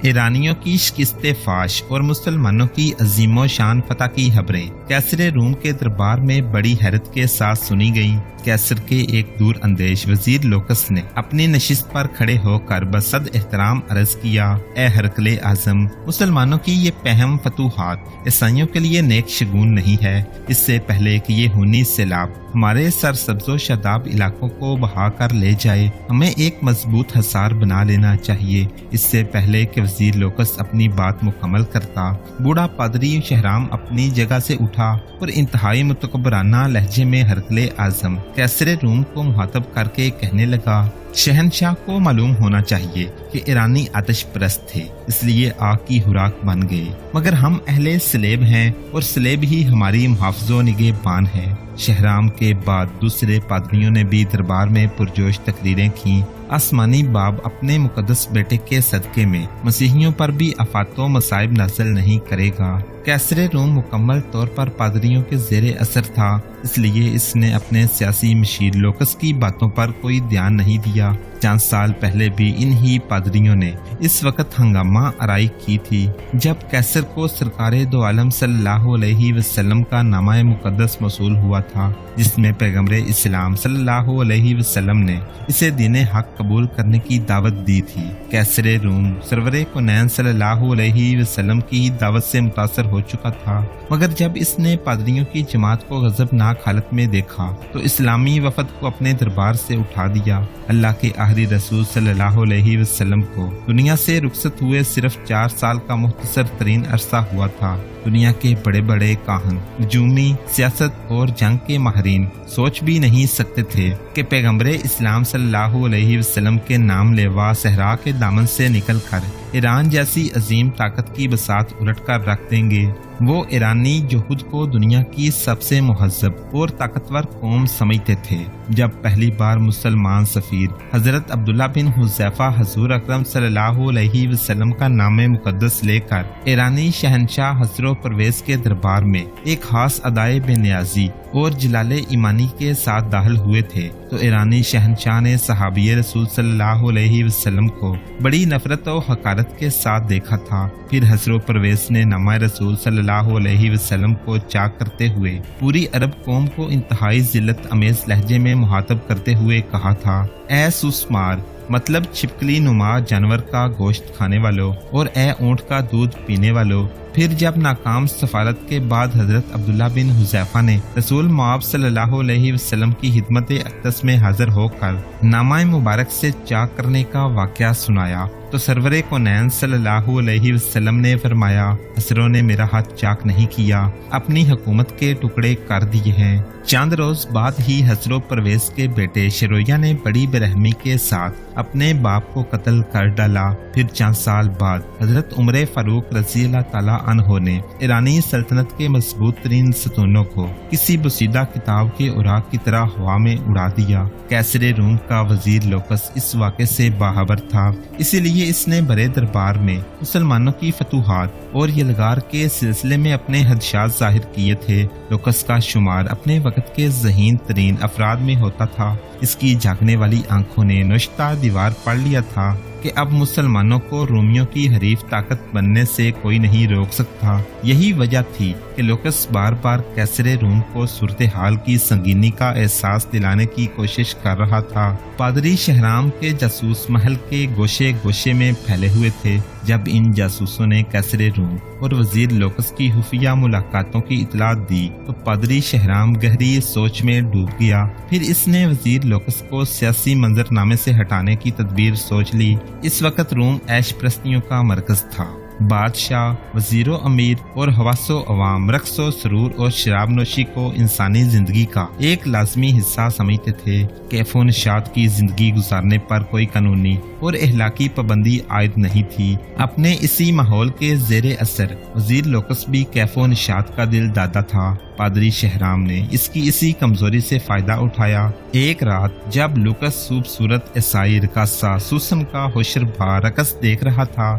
ایرانیوں کی شکست فاش اور مسلمانوں کی عظیم و شان فتح کی خبریں کیسر روم کے دربار میں بڑی حیرت کے ساتھ سنی گئیں۔ کیسر کے ایک دور اندیش وزیر لوکس نے اپنی نشست پر کھڑے ہو کر بصد احترام عرض کیا، اے ہرقل اعظم، مسلمانوں کی یہ پہم فتوحات عیسائیوں کے لیے نیک شگون نہیں ہے۔ اس سے پہلے کہ یہ خونی سیلاب ہمارے سرسبز و شاداب علاقوں کو بہا کر لے جائے، ہمیں ایک مضبوط حصار بنا لینا چاہیے۔ اس سے پہلے کہ وزیر لوکس اپنی بات مکمل کرتا، بوڑھا پادری شہرام اپنی جگہ سے اٹھا اور انتہائی متکبرانہ لہجے میں ہرقل اعظم کیسر روم کو مخاطب کر کے کہنے لگا، شہنشاہ کو معلوم ہونا چاہیے کہ ایرانی آتش پرست تھے، اس لیے آگ کی خوراک بن گئے، مگر ہم اہل سلیب ہیں اور سلیب ہی ہماری محافظ و نگہبان ہے۔ شہرام کے بعد دوسرے پادریوں نے بھی دربار میں پرجوش تقریریں کیں۔ آسمانی باب اپنے مقدس بیٹے کے صدقے میں مسیحیوں پر بھی آفات و مصائب نازل نہیں کرے گا۔ کیسر روم مکمل طور پر پادریوں کے زیر اثر تھا، اس لیے اس نے اپنے سیاسی مشیر لوکس کی باتوں پر کوئی دھیان نہیں دیا۔ چند سال پہلے بھی انہی پادریوں نے اس وقت ہنگامہ آرائی کی تھی جب کیسر کو سرکار دو عالم صلی اللہ علیہ وسلم کا نامہ مقدس موصول ہوا تھا، جس میں پیغمبر اسلام صلی اللہ علیہ وسلم نے اسے دین حق قبول کرنے کی دعوت دی تھی۔ کیسر روم سرور کونین صلی اللہ علیہ وسلم کی دعوت سے متاثر ہو چکا تھا، مگر جب اس نے پادریوں کی جماعت کو غضبناک حالت میں دیکھا تو اسلامی وفد کو اپنے دربار سے اٹھا دیا۔ اللہ کے آخری رسول صلی اللہ علیہ وسلم کو دنیا سے رخصت ہوئے صرف 4 سال کا مختصر ترین عرصہ ہوا تھا۔ دنیا کے بڑے بڑے کاہن، نجومی، سیاست اور جنگ کے ماہرین سوچ بھی نہیں سکتے تھے کہ پیغمبر اسلام صلی اللہ علیہ وسلم کے نام لیوا صحرا کے دامن سے نکل کر ایران جیسی عظیم طاقت کی بساط الٹ کر رکھ دیں گے۔ وہ ایرانی جو خود کو دنیا کی سب سے مہذب اور طاقتور قوم سمجھتے تھے، جب پہلی بار مسلمان سفیر حضرت عبداللہ بن حذیفہ حضور اکرم صلی اللہ علیہ وسلم کا نام مقدس لے کر ایرانی شہنشاہ حضرت پرویز کے دربار میں ایک خاص ادائے بے نیازی اور جلال ایمانی کے ساتھ داخل ہوئے تھے تو ایرانی شہنشاہ نے صحابی رسول صلی اللہ علیہ وسلم کو بڑی نفرت و حقارت کے ساتھ دیکھا تھا۔ پھر حضرت پرویز نے نامہ رسول صلی اللہ علیہ وسلم کو چاک کرتے ہوئے پوری عرب قوم کو انتہائی ذلت امیز لہجے میں مخاطب کرتے ہوئے کہا تھا، اے سوسمار، مطلب چھپکلی نما جانور کا گوشت کھانے والوں، اور اے اونٹ کا دودھ پینے والوں۔ پھر جب ناکام سفارت کے بعد حضرت عبداللہ بن حذیفہ نے رسول مآب صلی اللہ علیہ وسلم کی خدمت اقدس میں حاضر ہو کر نامہ مبارک سے چاک کرنے کا واقعہ سنایا تو سرور کونین صلی اللہ علیہ وسلم نے فرمایا، حضروں نے میرا ہاتھ چاک نہیں کیا، اپنی حکومت کے ٹکڑے کر دیے ہیں۔ چند روز بعد ہی حضرت پرویز کے بیٹے شرویہ نے بڑی برہمی کے ساتھ اپنے باپ کو قتل کر ڈالا۔ پھر چند سال بعد حضرت عمر فاروق رضی اللہ تعالیٰ عنہ نے ایرانی سلطنت کے مضبوط ترین ستونوں کو کسی بسیدہ کتاب کے اوراق کی طرح ہوا میں اڑا دیا۔ کیسر روم کا وزیر لوکس اس واقعے سے باخبر تھا، اسی لیے اس نے بڑے دربار میں مسلمانوں کی فتوحات اور یلغار کے سلسلے میں اپنے خدشات ظاہر کیے تھے۔ لوکس کا شمار اپنے وقت کے ذہین ترین افراد میں ہوتا تھا۔ اس کی جاگنے والی آنکھوں نے نوشتہ دیوار پڑھ لیا تھا کہ اب مسلمانوں کو رومیوں کی حریف طاقت بننے سے کوئی نہیں روک سکتا۔ یہی وجہ تھی کہ لوکس بار بار کیسر روم کو صورتحال کی سنگینی کا احساس دلانے کی کوشش کر رہا تھا۔ پادری شہرام کے جاسوس محل کے گوشے گوشے میں پھیلے ہوئے تھے۔ جب ان جاسوسوں نے کیسر روم اور وزیر لوکس کی خفیہ ملاقاتوں کی اطلاع دی تو پادری شہرام گہری سوچ میں ڈوب گیا۔ پھر اس نے وزیر لوکس کو سیاسی منظرنامے سے ہٹانے کی تدبیر سوچ لی۔ اس وقت روم عیش پرستیوں کا مرکز تھا۔ بادشاہ، وزیر و امیر اور حواس و عوام رقص و سرور اور شراب نوشی کو انسانی زندگی کا ایک لازمی حصہ سمجھتے تھے۔ کیف و نشاط کی زندگی گزارنے پر کوئی قانونی اور اخلاقی پابندی عائد نہیں تھی۔ اپنے اسی ماحول کے زیر اثر وزیر لوکس بھی کیف و نشاط کا دل دادا تھا۔ پادری شہرام نے اس کی اسی کمزوری سے فائدہ اٹھایا۔ ایک رات جب لوکس خوبصورت عیسائی رقاصہ سوسن کا ہوشربا رقص دیکھ رہا تھا